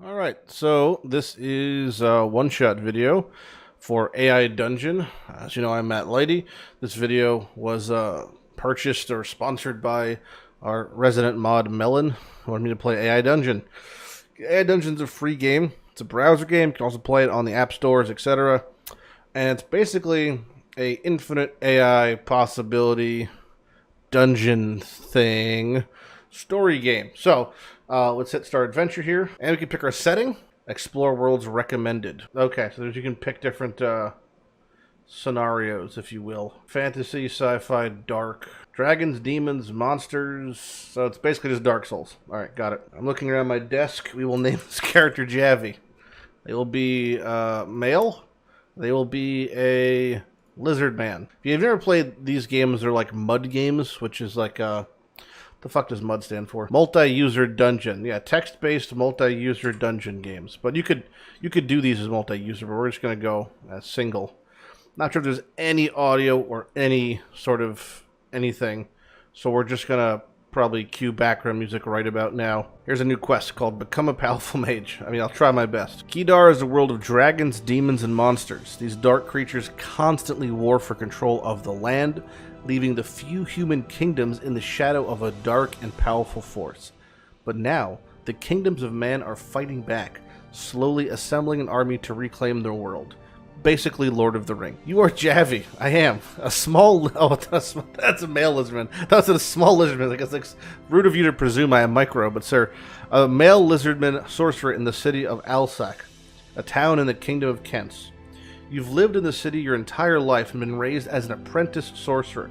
All right, so this is a one-shot video for AI Dungeon. As you know, I'm Matt Lighty. This video was purchased or sponsored by our resident mod Melon, who wanted me to play AI Dungeon. AI Dungeon's a free game. It's a browser game. You can also play it on the app stores, etc. And it's basically a infinite AI possibility dungeon thing story game. So let's hit start adventure here, and we can pick our setting. Explore worlds recommended. Okay, so you can pick different scenarios, if you will. Fantasy, sci-fi, dark. Dragons, demons, monsters. So it's basically just Dark Souls. Alright, got it. I'm looking around my desk. We will name this character Javi. They will be male. They will be a lizard man. If you've never played these games, they're like mud games, which is like the fuck does MUD stand for? Multi-user dungeon. Yeah, text-based multi-user dungeon games. But you could do these as multi-user, but we're just going to go as single. Not sure if there's any audio or any sort of anything, so we're just going to probably cue background music right about now. Here's a new quest called Become a Powerful Mage. I mean, I'll try my best. Kedar is a world of dragons, demons, and monsters. These dark creatures constantly war for control of the land, leaving the few human kingdoms in the shadow of a dark and powerful force. But now, the kingdoms of man are fighting back, slowly assembling an army to reclaim their world. Basically, Lord of the Ring. You are Javi. I am. A small... Oh, that's a male lizardman. That's a small lizardman. I guess it's rude of you to presume I am micro, but sir. A male lizardman sorcerer in the city of Alsac, a town in the kingdom of Kents. You've lived in the city your entire life and been raised as an apprentice sorcerer.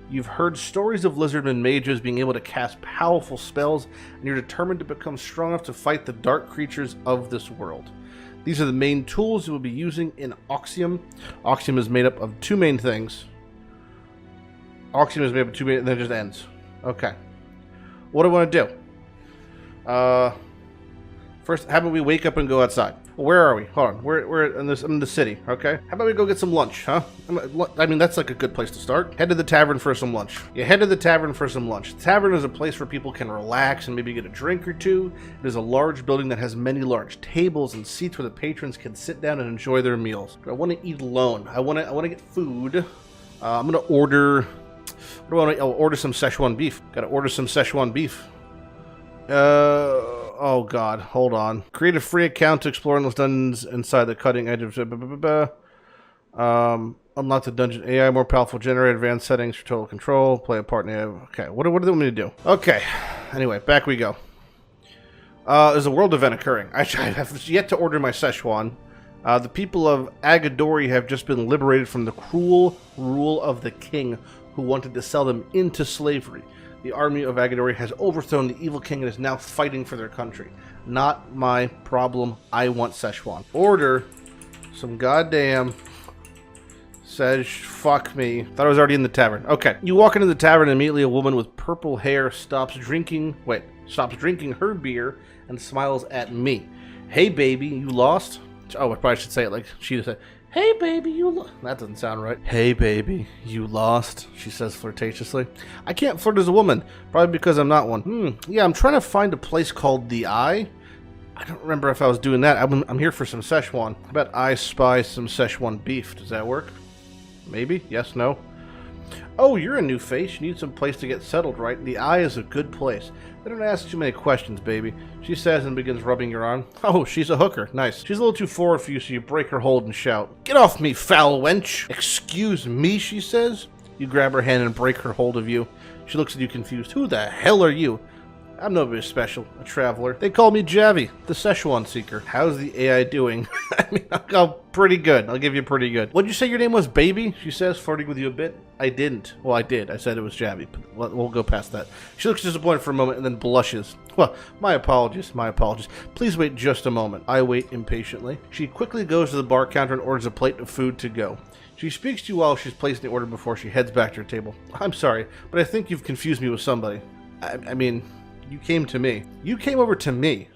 You've heard stories of lizardmen mages being able to cast powerful spells, and you're determined to become strong enough to fight the dark creatures of this world. These are the main tools you will be using in Oxium. Oxium is made up of two main things. Oxium is made up of two main, and then it just ends. Okay. What do I want to do? First, how about we wake up and go outside? Where are we? Hold on. We're in in the city, okay? How about we go get some lunch, huh? I mean, that's like a good place to start. Head to the tavern for some lunch. You head to the tavern for some lunch. The tavern is a place where people can relax and maybe get a drink or two. It is a large building that has many large tables and seats where the patrons can sit down and enjoy their meals. I want to eat alone. I want to get food. I'm gonna order. What do I want to? I'll order some Szechuan beef. Gotta order some Szechuan beef. Oh god, hold on. Create a free account to explore endless dungeons inside the cutting edge of... unlock the dungeon AI, more powerful, generate advanced settings for total control, play a part in it. Okay, what do they want me to do? Okay, anyway, back we go. There's a world event occurring. I have yet to order my Szechuan. The people of Agadori have just been liberated from the cruel rule of the king who wanted to sell them into slavery. The army of Agadori has overthrown the evil king and is now fighting for their country. Not my problem. I want Szechuan. Order some goddamn fuck me. Thought I was already in the tavern. Okay. You walk into the tavern and immediately a woman with purple hair stops drinking her beer and smiles at me. Hey baby, you lost? Oh, I probably should say it like she said. Hey baby, you lost. That doesn't sound right. Hey baby, you lost, she says flirtatiously. I can't flirt as a woman, probably because I'm not one. Yeah, I'm trying to find a place called The Eye. I don't remember if I was doing that. I'm here for some Szechuan. How about I spy some Szechuan beef? Does that work? Maybe? Yes, no? Oh, you're a new face. You need some place to get settled, right? The Eye is a good place. They don't ask too many questions, baby, she says and begins rubbing your arm. Oh, she's a hooker. Nice. She's a little too forward for you, so you break her hold and shout. Get off me, foul wench! Excuse me, she says. You grab her hand and break her hold of you. She looks at you confused. Who the hell are you? I'm nobody special, a traveler. They call me Javi, the Szechuan seeker. How's the AI doing? I mean, I'll go pretty good. I'll give you pretty good. What'd you say your name was, baby? She says, flirting with you a bit. I didn't. Well, I did. I said it was Javi, but we'll go past that. She looks disappointed for a moment and then blushes. Well, my apologies, my apologies. Please wait just a moment. I wait impatiently. She quickly goes to the bar counter and orders a plate of food to go. She speaks to you while she's placing the order before she heads back to her table. I'm sorry, but I think you've confused me with somebody. I mean... You came to me. You came over to me.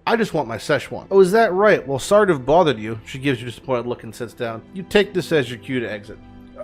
I just want my Szechuan. Oh, is that right? Well, sorry to have bothered you. She gives you a disappointed look and sits down. You take this as your cue to exit.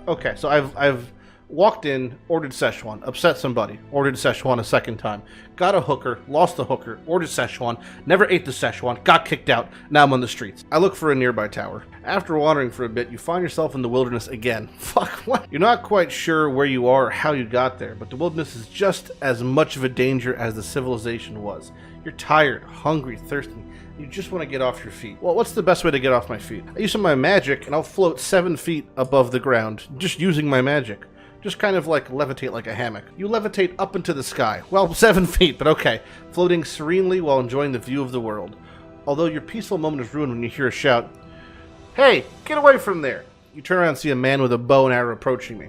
Okay, so I've Walked in, ordered Szechuan, upset somebody, ordered Szechuan a second time. Got a hooker, lost the hooker, ordered Szechuan, never ate the Szechuan, got kicked out, now I'm on the streets. I look for a nearby tower. After wandering for a bit, you find yourself in the wilderness again. Fuck, what? You're not quite sure where you are or how you got there, but the wilderness is just as much of a danger as the civilization was. You're tired, hungry, thirsty. You just want to get off your feet. Well, what's the best way to get off my feet? I use some of my magic, and I'll float 7 feet above the ground, just using my magic. Just kind of like levitate like a hammock. You levitate up into the sky. Well, 7 feet, but okay. Floating serenely while enjoying the view of the world. Although your peaceful moment is ruined when you hear a shout, "Hey, get away from there!" You turn around and see a man with a bow and arrow approaching me.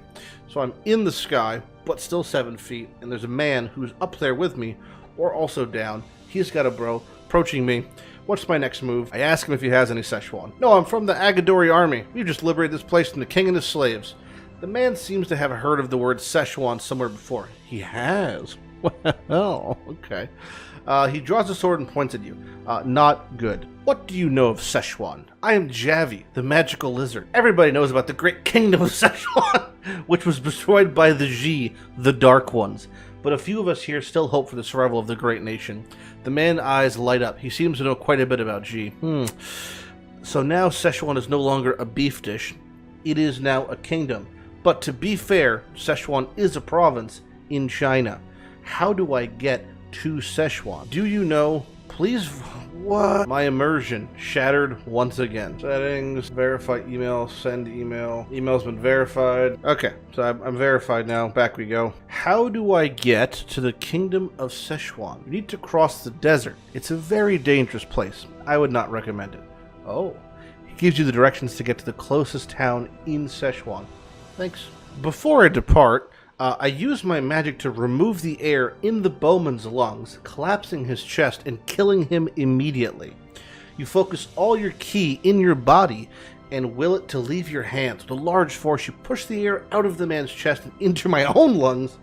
So I'm in the sky, but still 7 feet, and there's a man who's up there with me, or also down. He's got a bow, approaching me. What's my next move? I ask him if he has any Szechuan. "No, I'm from the Agadori army. We've just liberated this place from the king and his slaves." The man seems to have heard of the word Szechuan somewhere before. He has. Well, okay. He draws a sword and points at you. Not good. "What do you know of Szechuan?" "I am Javi, the magical lizard." Everybody knows about the great kingdom of Szechuan, which was destroyed by the Ji, the Dark Ones. But a few of us here still hope for the survival of the great nation. The man's eyes light up. He seems to know quite a bit about Ji. So now Szechuan is no longer a beef dish. It is now a kingdom. But to be fair, Szechuan is a province in China. How do I get to Szechuan? Do you know? Please. What? My immersion shattered once again. Settings, verify email, send email. Email's been verified. Okay, so I'm verified now. Back we go. How do I get to the kingdom of Szechuan? You need to cross the desert. It's a very dangerous place. I would not recommend it. Oh. He gives you the directions to get to the closest town in Szechuan. Thanks. Before I depart, I use my magic to remove the air in the bowman's lungs, collapsing his chest and killing him immediately. You focus all your ki in your body and will it to leave your hands. With a large force, you push the air out of the man's chest and into my own lungs.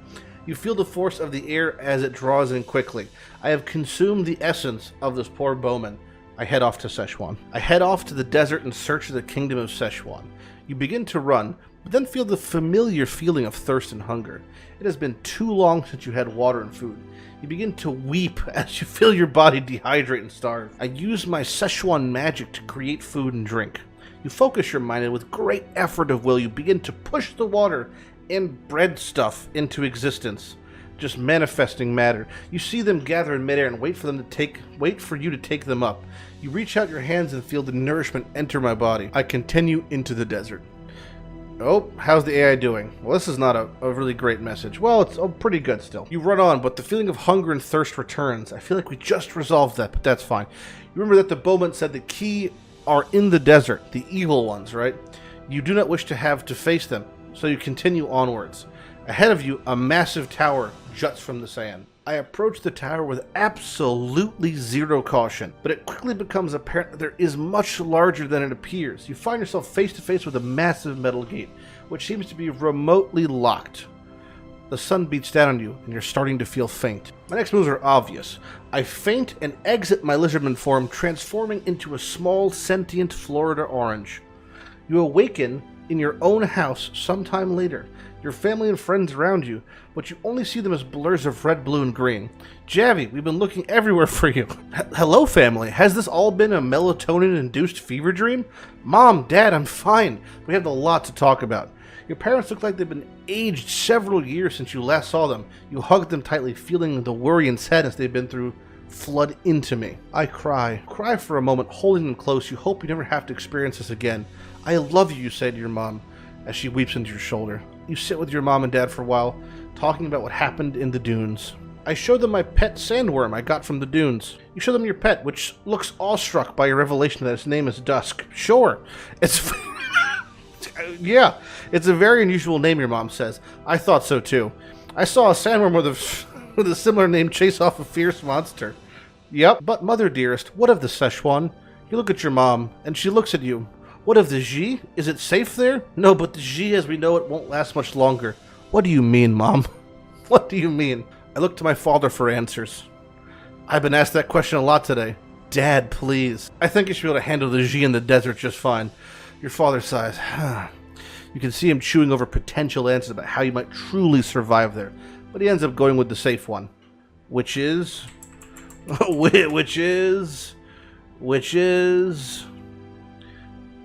You feel the force of the air as it draws in quickly. I have consumed the essence of this poor bowman. I head off to Szechuan. I head off to the desert in search of the kingdom of Szechuan. You begin to run, but then feel the familiar feeling of thirst and hunger. It has been too long since you had water and food. You begin to weep as you feel your body dehydrate and starve. I use my Szechuan magic to create food and drink. You focus your mind and with great effort of will you begin to push the water and bread stuff into existence, just manifesting matter. You see them gather in midair and wait for you to take them up. You reach out your hands and feel the nourishment enter my body. I continue into the desert. Oh, how's the AI doing? Well, this is not a really great message. Well, it's pretty good still. You run on, but the feeling of hunger and thirst returns. I feel like we just resolved that, but that's fine. You remember that the bowman said the key are in the desert, the evil ones, right? You do not wish to have to face them, so you continue onwards. Ahead of you, a massive tower juts from the sand. I approach the tower with absolutely zero caution, but it quickly becomes apparent that there is much larger than it appears. You find yourself face to face with a massive metal gate, which seems to be remotely locked. The sun beats down on you, and you're starting to feel faint. My next moves are obvious. I faint and exit my lizardman form, transforming into a small, sentient Florida orange. You awaken in your own house sometime later. Your family and friends around you, but you only see them as blurs of red, blue, and green. Javi, we've been looking everywhere for you. Hello, family. Has this all been a melatonin-induced fever dream? Mom, Dad, I'm fine. We have a lot to talk about. Your parents look like they've been aged several years since you last saw them. You hug them tightly, feeling the worry and sadness they've been through flood into me. I cry. Cry for a moment, holding them close. You hope you never have to experience this again. I love you, you say to your mom as she weeps into your shoulder. You sit with your mom and dad for a while, talking about what happened in the dunes. I show them my pet sandworm I got from the dunes. You show them your pet, which looks awestruck by your revelation that its name is Dusk. Sure, it's... yeah, it's a very unusual name, your mom says. I thought so too. I saw a sandworm with a similar name chase off a fierce monster. Yep, but mother dearest, what of the Szechuan? You look at your mom, and she looks at you. What of the Ji? Is it safe there? No, but the Ji as we know it won't last much longer. What do you mean, Mom? What do you mean? I look to my father for answers. I've been asked that question a lot today. Dad, please. I think you should be able to handle the Ji in the desert just fine. Your father sighs. You can see him chewing over potential answers about how you might truly survive there. But he ends up going with the safe one. Which is...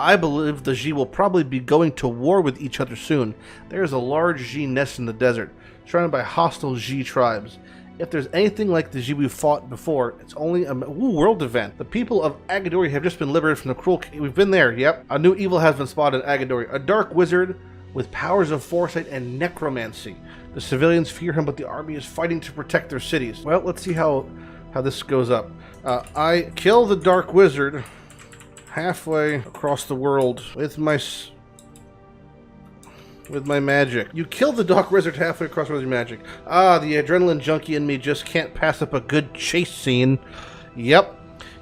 I believe the G will probably be going to war with each other soon. There is a large G nest in the desert, surrounded by hostile G tribes. If there's anything like the G we've fought before, it's only a world event. The people of Agadori have just been liberated from the cruel... We've been there, yep. A new evil has been spotted in Agadori. A dark wizard with powers of foresight and necromancy. The civilians fear him, but the army is fighting to protect their cities. Well, let's see how this goes up. I kill the dark wizard halfway across the world with my magic. You kill the dark wizard halfway across with your magic. Ah, the adrenaline junkie in me just can't pass up a good chase scene. Yep.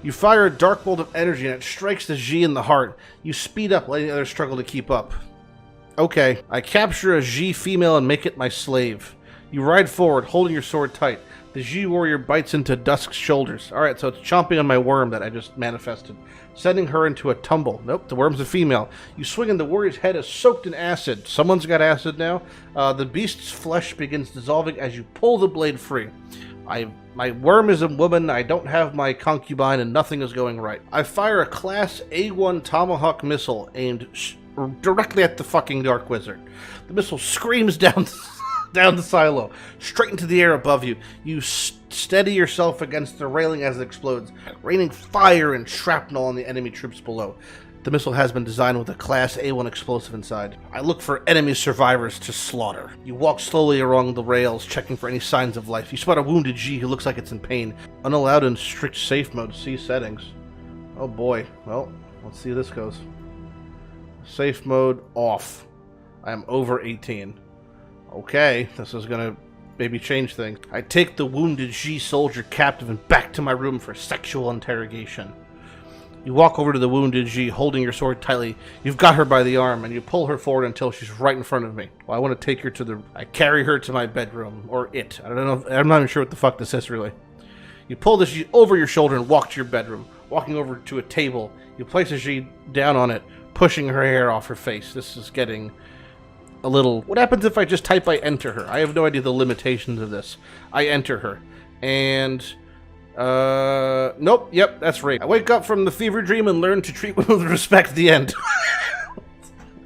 You fire a dark bolt of energy and it strikes the G in the heart. You speed up, letting the others struggle to keep up. Okay. I capture a G female and make it my slave. You ride forward, holding your sword tight. The G warrior bites into Dusk's shoulders. Alright, so it's chomping on my worm that I just manifested, sending her into a tumble. Nope, the worm's a female. You swing and the warrior's head is soaked in acid. Someone's got acid now. The beast's flesh begins dissolving as you pull the blade free. My worm is a woman, I don't have my concubine, and nothing is going right. I fire a Class A1 Tomahawk missile aimed directly at the fucking Dark Wizard. The missile screams down the silo, straight into the air above you. You steady yourself against the railing as it explodes, raining fire and shrapnel on the enemy troops below. The missile has been designed with a Class A1 explosive inside. I look for enemy survivors to slaughter. You walk slowly along the rails, checking for any signs of life. You spot a wounded G who looks like it's in pain. Unallowed in strict safe mode. See settings. Oh boy. Well, let's see how this goes. Safe mode off. I am over 18. Okay, this is gonna maybe change things. I take the wounded G soldier captive and back to my room for sexual interrogation. You walk over to the wounded G, holding your sword tightly. You've got her by the arm, and you pull her forward until she's right in front of me. Well, I want to take her to the... I carry her to my bedroom, or it. I don't know. I'm not even sure what the fuck this is, really. You pull the G over your shoulder and walk to your bedroom. Walking over to a table, you place the G down on it, pushing her hair off her face. This is getting a little... What happens if I just type I enter her? I have no idea the limitations of this. I enter her, and... nope, yep, that's right. I wake up from the fever dream and learn to treat women with respect at the end.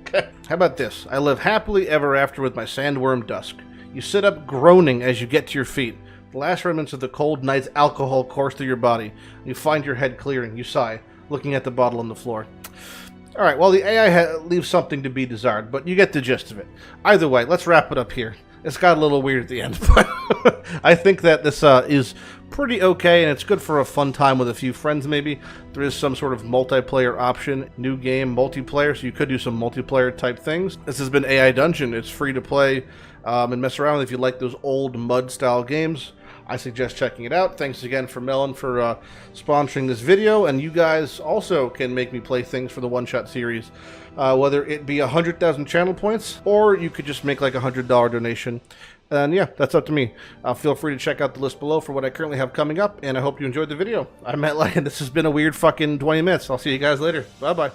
Okay. How about this? I live happily ever after with my sandworm Dusk. You sit up groaning as you get to your feet. The last remnants of the cold night's alcohol course through your body. You find your head clearing. You sigh, looking at the bottle on the floor. Alright, well, the AI leaves something to be desired, but you get the gist of it. Either way, let's wrap it up here. It's got a little weird at the end, but I think that this is pretty okay, and it's good for a fun time with a few friends, maybe. There is some sort of multiplayer option, new game, multiplayer, so you could do some multiplayer type things. This has been AI Dungeon. It's free to play and mess around with if you like those old MUD-style games. I suggest checking it out. Thanks again for Melon for sponsoring this video, and you guys also can make me play things for the one-shot series, whether it be 100,000 channel points, or you could just make like a $100 donation. And yeah, that's up to me. Feel free to check out the list below for what I currently have coming up, and I hope you enjoyed the video. I'm Matt Lighty, and this has been a weird fucking 20 minutes. I'll see you guys later. Bye-bye.